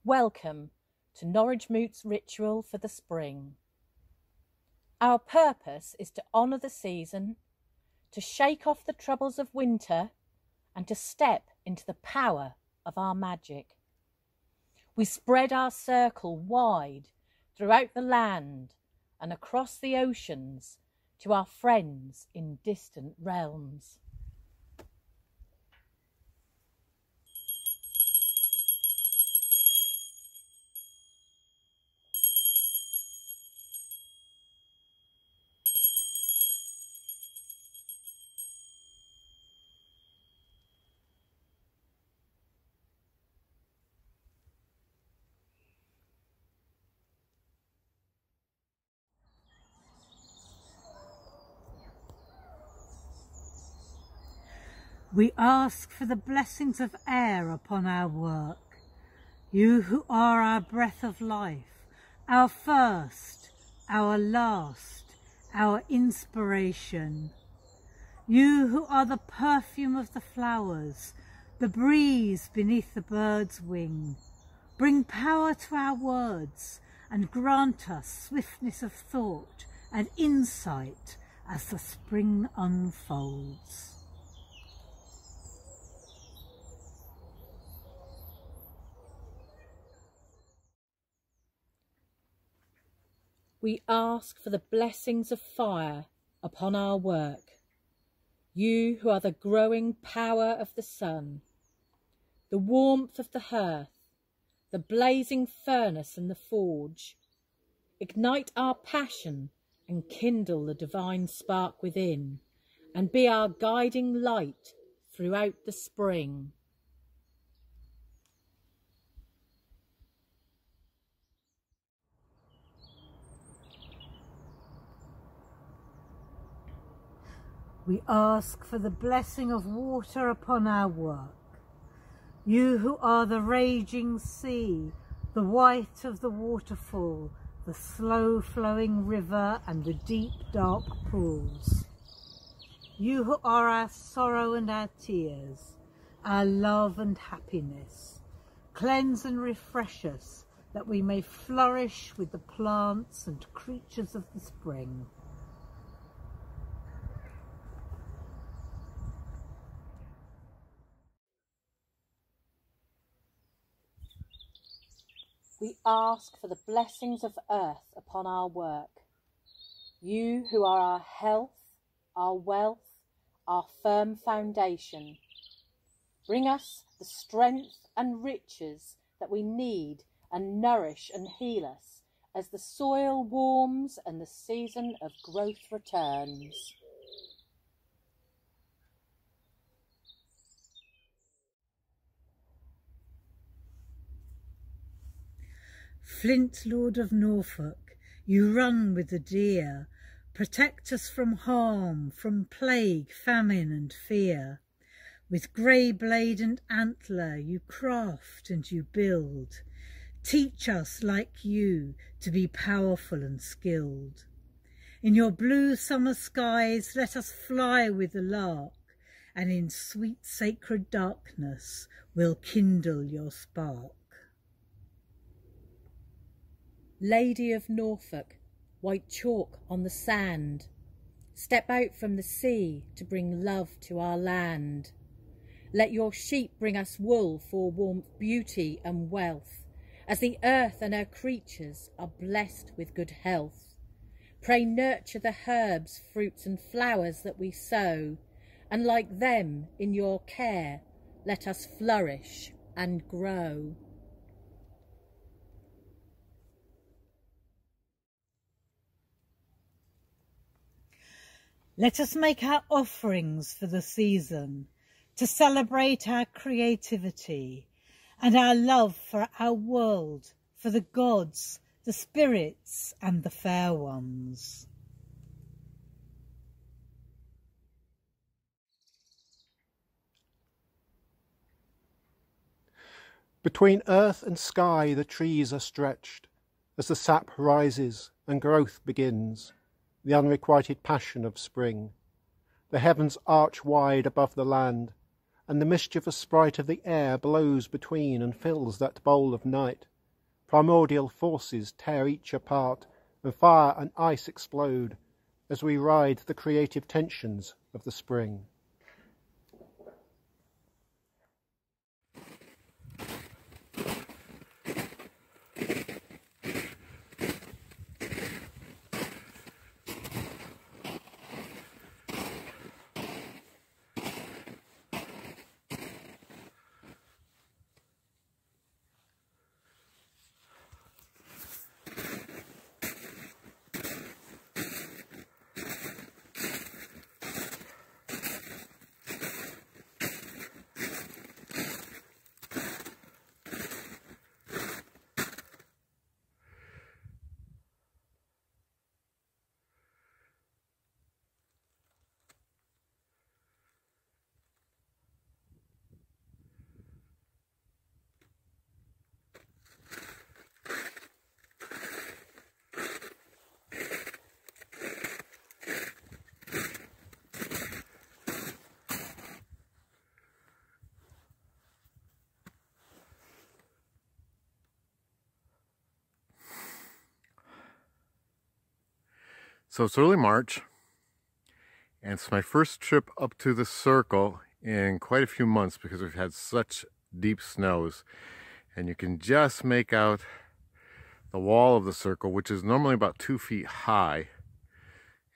Welcome to Norwich Moot's ritual for the spring. Our purpose is to honour the season, to shake off the troubles of winter, and to step into the power of our magic. We spread our circle wide throughout the land and across the oceans to our friends in distant realms. We ask for the blessings of air upon our work, you who are our breath of life, our first, our last, our inspiration. You who are the perfume of the flowers, the breeze beneath the bird's wing. Bring power to our words and grant us swiftness of thought and insight as the spring unfolds. We ask for the blessings of fire upon our work, you who are the growing power of the sun, the warmth of the hearth, the blazing furnace and the forge. Ignite our passion and kindle the divine spark within, and be our guiding light throughout the spring. We ask for the blessing of water upon our work, you who are the raging sea, the white of the waterfall, the slow flowing river and the deep dark pools. You who are our sorrow and our tears, our love and happiness. Cleanse and refresh us that we may flourish with the plants and creatures of the spring. We ask for the blessings of earth upon our work, you who are our health, our wealth, our firm foundation. Bring us the strength and riches that we need and nourish and heal us as the soil warms and the season of growth returns. Flint, Lord of Norfolk, you run with the deer, protect us from harm, from plague, famine and fear. With grey blade and antler you craft and you build. Teach us, like you, to be powerful and skilled. In your blue summer skies let us fly with the lark, and in sweet sacred darkness we'll kindle your spark. Lady of Norfolk, white chalk on the sand, step out from the sea to bring love to our land. Let your sheep bring us wool for warmth, beauty and wealth, as the earth and her creatures are blessed with good health. Pray nurture the herbs, fruits and flowers that we sow, and like them in your care let us flourish and grow. Let us make our offerings for the season, to celebrate our creativity and our love for our world, for the gods, the spirits and the fair ones. Between earth and sky the trees are stretched, as the sap rises and growth begins, the unrequited passion of spring. The heavens arch wide above the land, and the mischievous sprite of the air blows between and fills that bowl of night, Primordial forces tear each apart, and fire and ice explode as we ride the creative tensions of the spring. So it's early March, and it's my first trip up to the circle in quite a few months because we've had such deep snows. And you can just make out the wall of the circle, which is normally about 2 feet high.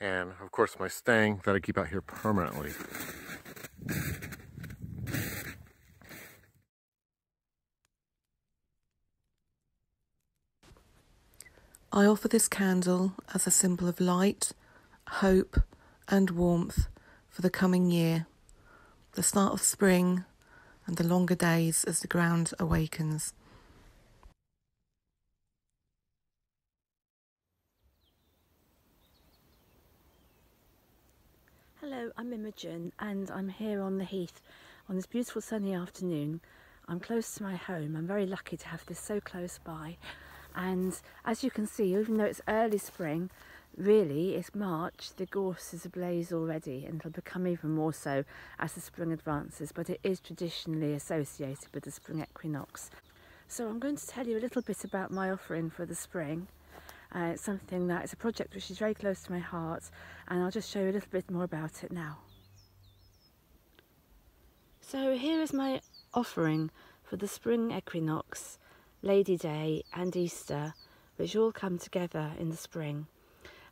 And of course my stang that I keep out here permanently. I offer this candle as a symbol of light, hope and warmth for the coming year, the start of spring and the longer days as the ground awakens. Hello, I'm Imogen and I'm here on the heath on this beautiful sunny afternoon. I'm close to my home. I'm very lucky to have this so close by. And as you can see, even though it's early spring, really it's March, the gorse is ablaze already, and it'll become even more so as the spring advances, but it is traditionally associated with the spring equinox. So I'm going to tell you a little bit about my offering for the spring. It's something that is a project which is very close to my heart, and I'll just show you a little bit more about it now. So here is my offering for the spring equinox, Lady Day and Easter, which all come together in the spring.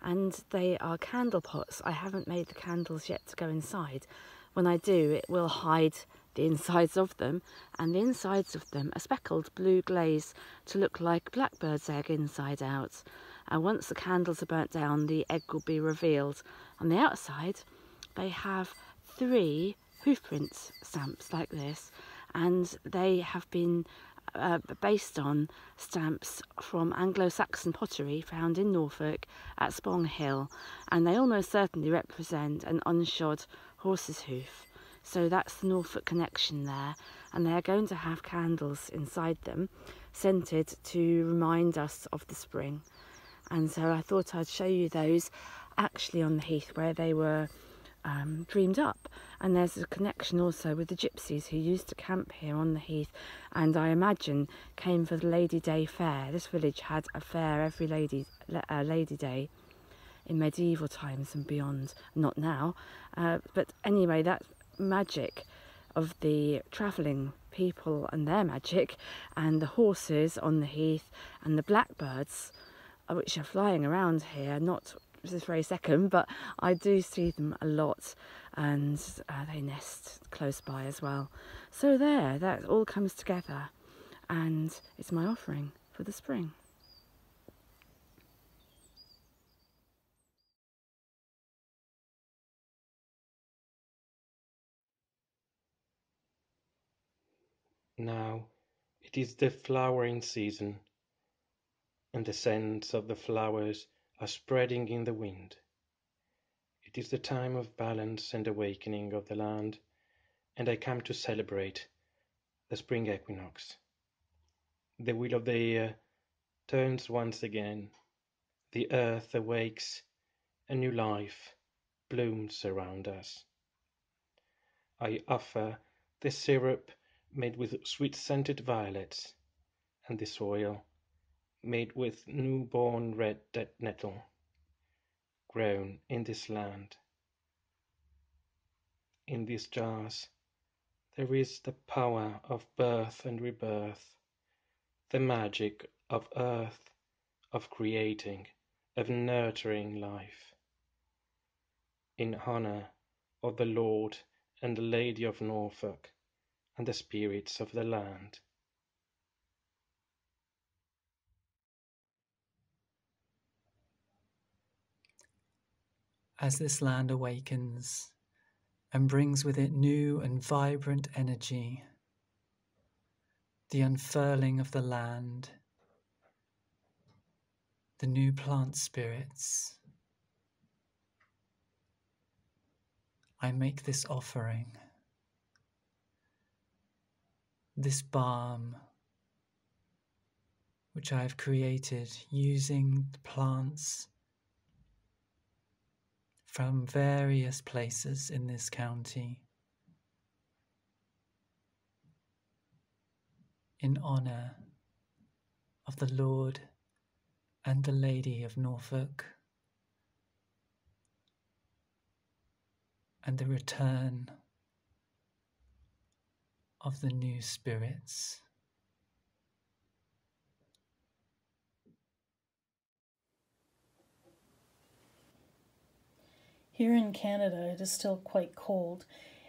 And they are candle pots. I haven't made the candles yet to go inside. When I do, it will hide the insides of them, and the insides of them are speckled blue glaze to look like blackbird's egg inside out. And once the candles are burnt down, the egg will be revealed. On the outside, they have 3 hoofprint stamps like this, and they have been based on stamps from Anglo-Saxon pottery found in Norfolk at Spong Hill, and they almost certainly represent an unshod horse's hoof. So that's the Norfolk connection there, and they are going to have candles inside them, scented to remind us of the spring. And so I thought I'd show you those actually on the heath where they were dreamed up. And there's a connection also with the gypsies who used to camp here on the heath, and I imagine came for the Lady Day fair. This village had a fair every Lady Day in medieval times and beyond. Not now, but anyway, that magic of the travelling people and their magic, and the horses on the heath and the blackbirds which are flying around here, not this very second, but I do see them a lot, and they nest close by as well. So there, that all comes together, and it's my offering for the spring. Now it is the flowering season, and the scents of the flowers are spreading in the wind. It is the time of balance and awakening of the land, and I come to celebrate the spring equinox. The wheel of the year turns once again, the earth awakes, a new life blooms around us. I offer the syrup made with sweet-scented violets, and the soil made with newborn red nettle, grown in this land. In these jars there is the power of birth and rebirth, the magic of earth, of creating, of nurturing life. In honor of the Lord and the Lady of Norfolk and the spirits of the land. As this land awakens and brings with it new and vibrant energy, the unfurling of the land, the new plant spirits, I make this offering, this balm, which I have created using the plants from various places in this county, in honour of the Lord and the Lady of Norfolk, and the return of the new spirits. Here in Canada, it is still quite cold,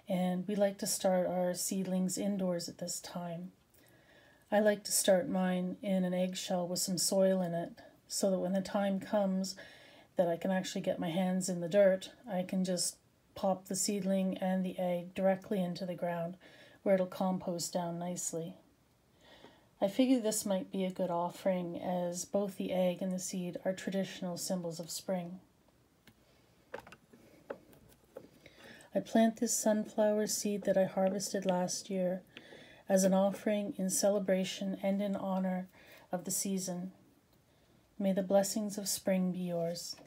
and we like to start our seedlings indoors at this time. I like to start mine in an eggshell with some soil in it, so that when the time comes that I can actually get my hands in the dirt, I can just pop the seedling and the egg directly into the ground, where it'll compost down nicely. I figure this might be a good offering, as both the egg and the seed are traditional symbols of spring. I plant this sunflower seed that I harvested last year as an offering in celebration and in honor of the season. May the blessings of spring be yours.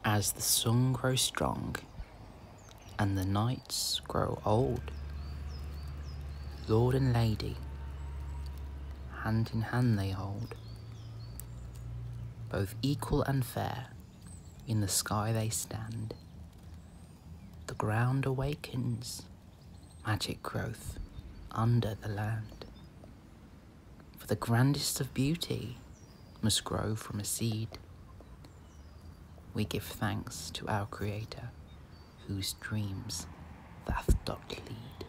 As the sun grows strong and the nights grow old, Lord and Lady, hand in hand they hold, both equal and fair, in the sky they stand. The ground awakens, magic growth under the land. For the grandest of beauty must grow from a seed. We give thanks to our Creator, whose dreams that doth lead.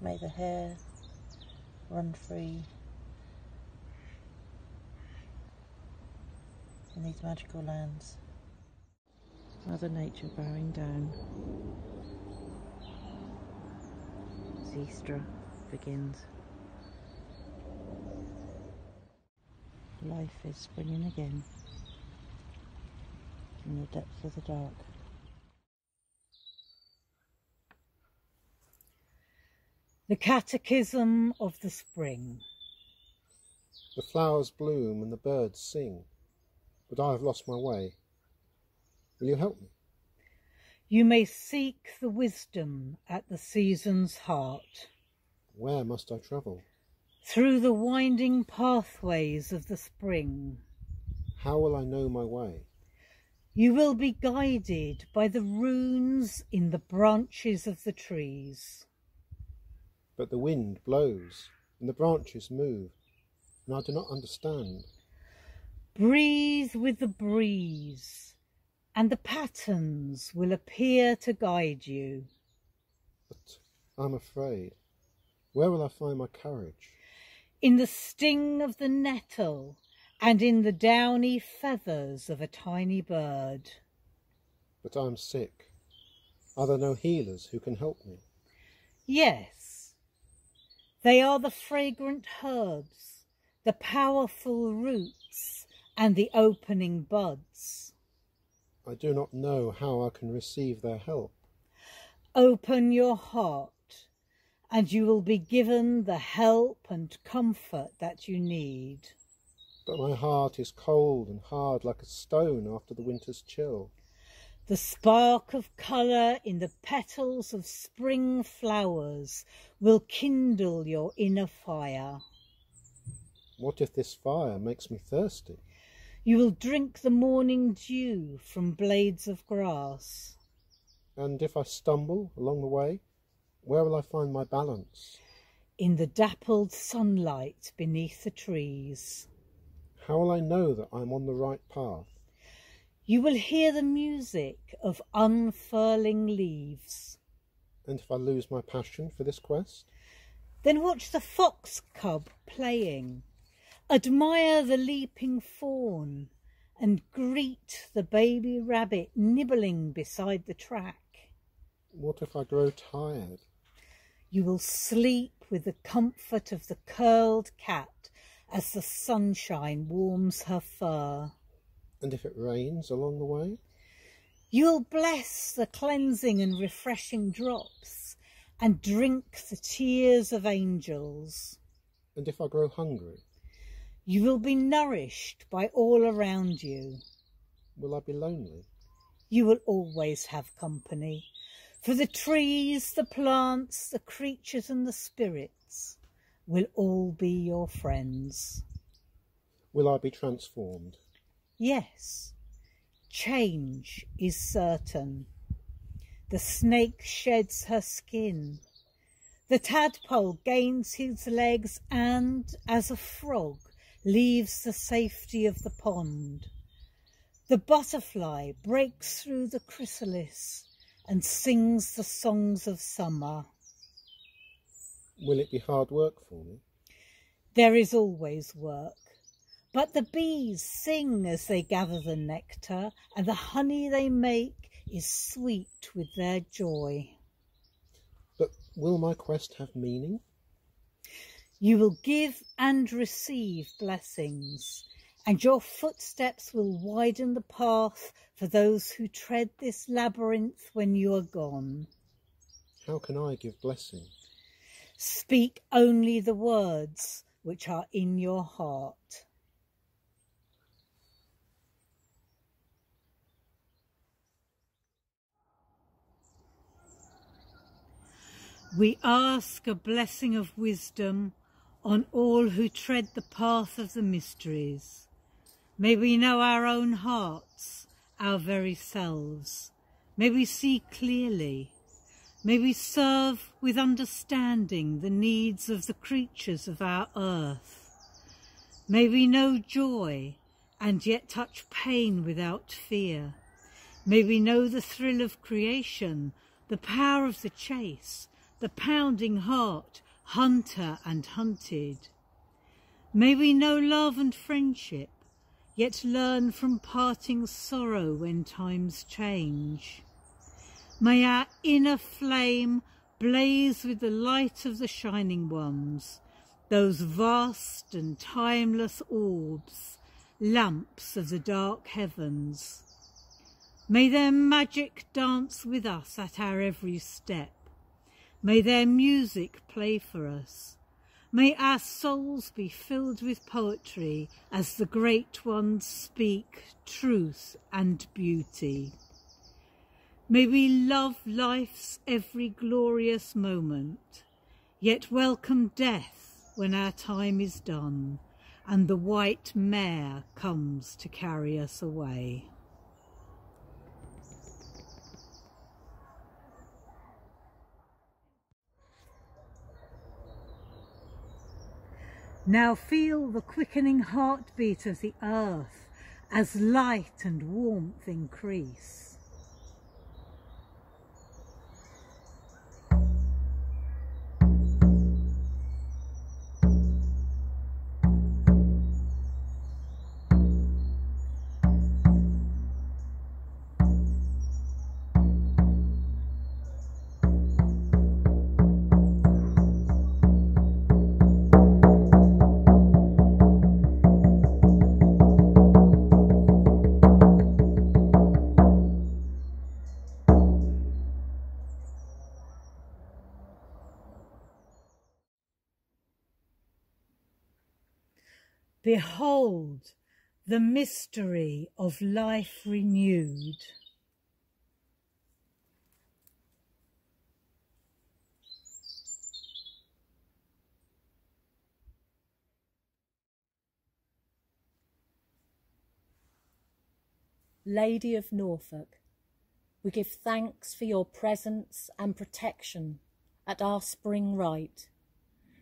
May the hair run free in these magical lands. Mother Nature bowing down as Eostre begins. Life is springing again in the depths of the dark. The Catechism of the Spring. The flowers bloom and the birds sing, but I have lost my way. Will you help me? You may seek the wisdom at the season's heart. Where must I travel? Through the winding pathways of the spring. How will I know my way? You will be guided by the runes in the branches of the trees. But the wind blows and the branches move, and I do not understand. Breathe with the breeze, and the patterns will appear to guide you. But I'm afraid. Where will I find my courage? In the sting of the nettle and in the downy feathers of a tiny bird. But I am sick. Are there no healers who can help me? Yes, they are the fragrant herbs, the powerful roots, and the opening buds. I do not know how I can receive their help. Open your heart, and you will be given the help and comfort that you need. But my heart is cold and hard like a stone after the winter's chill. The spark of colour in the petals of spring flowers will kindle your inner fire. What if this fire makes me thirsty? You will drink the morning dew from blades of grass. And if I stumble along the way, where will I find my balance? In the dappled sunlight beneath the trees. How will I know that I am on the right path? You will hear the music of unfurling leaves. And if I lose my passion for this quest? Then watch the fox cub playing. Admire the leaping fawn and greet the baby rabbit nibbling beside the track. What if I grow tired? You will sleep with the comfort of the curled cat as the sunshine warms her fur. And if it rains along the way? You'll bless the cleansing and refreshing drops and drink the tears of angels. And if I grow hungry? You will be nourished by all around you. Will I be lonely? You will always have company, for the trees, the plants, the creatures and the spirits will all be your friends. Will I be transformed? Yes, change is certain. The snake sheds her skin. The tadpole gains his legs and, as a frog, leaves the safety of the pond. The butterfly breaks through the chrysalis and sings the songs of summer. Will it be hard work for me? There is always work. But the bees sing as they gather the nectar, and the honey they make is sweet with their joy. But will my quest have meaning? You will give and receive blessings, and your footsteps will widen the path for those who tread this labyrinth when you are gone. How can I give blessing? Speak only the words which are in your heart. We ask a blessing of wisdom on all who tread the path of the mysteries. May we know our own hearts, our very selves. May we see clearly. May we serve with understanding the needs of the creatures of our earth. May we know joy and yet touch pain without fear. May we know the thrill of creation, the power of the chase, the pounding heart, hunter and hunted. May we know love and friendship, yet learn from parting sorrow when times change. May our inner flame blaze with the light of the shining ones, those vast and timeless orbs, lamps of the dark heavens. May their magic dance with us at our every step. May their music play for us. May our souls be filled with poetry as the great ones speak truth and beauty. May we love life's every glorious moment, yet welcome death when our time is done and the white mare comes to carry us away. Now feel the quickening heartbeat of the earth as light and warmth increase. Behold the mystery of life renewed. Lady of Norfolk, we give thanks for your presence and protection at our spring rite,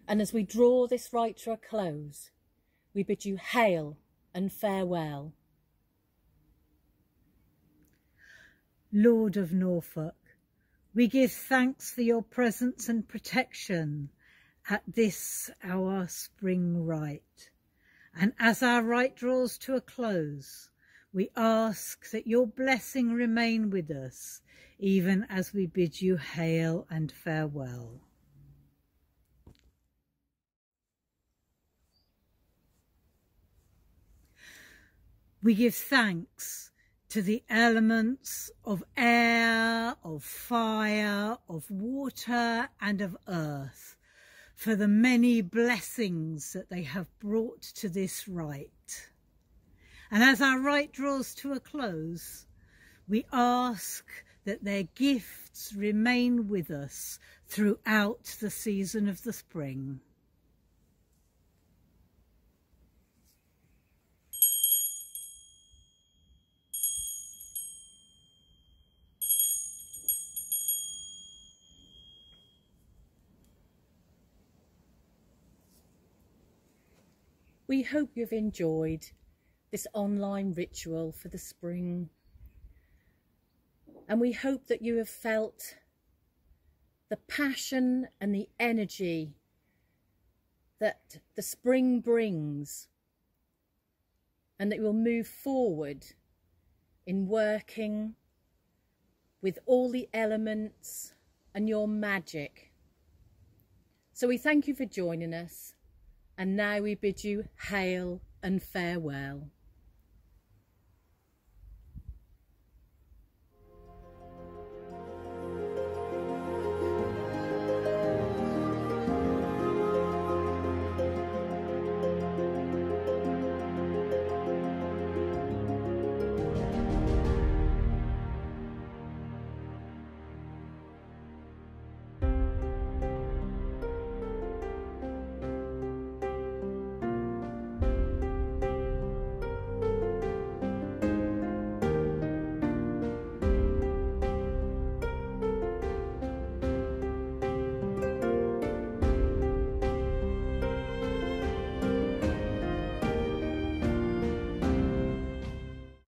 and as we draw this rite to a close, we bid you hail and farewell. Lord of Norfolk, we give thanks for your presence and protection at this our spring rite, and as our rite draws to a close, we ask that your blessing remain with us, even as we bid you hail and farewell. We give thanks to the elements of air, of fire, of water, and of earth for the many blessings that they have brought to this rite. And as our rite draws to a close, we ask that their gifts remain with us throughout the season of the spring. We hope you've enjoyed this online ritual for the spring, and we hope that you have felt the passion and the energy that the spring brings, and that you will move forward in working with all the elements and your magic. So we thank you for joining us, and now we bid you hail and farewell.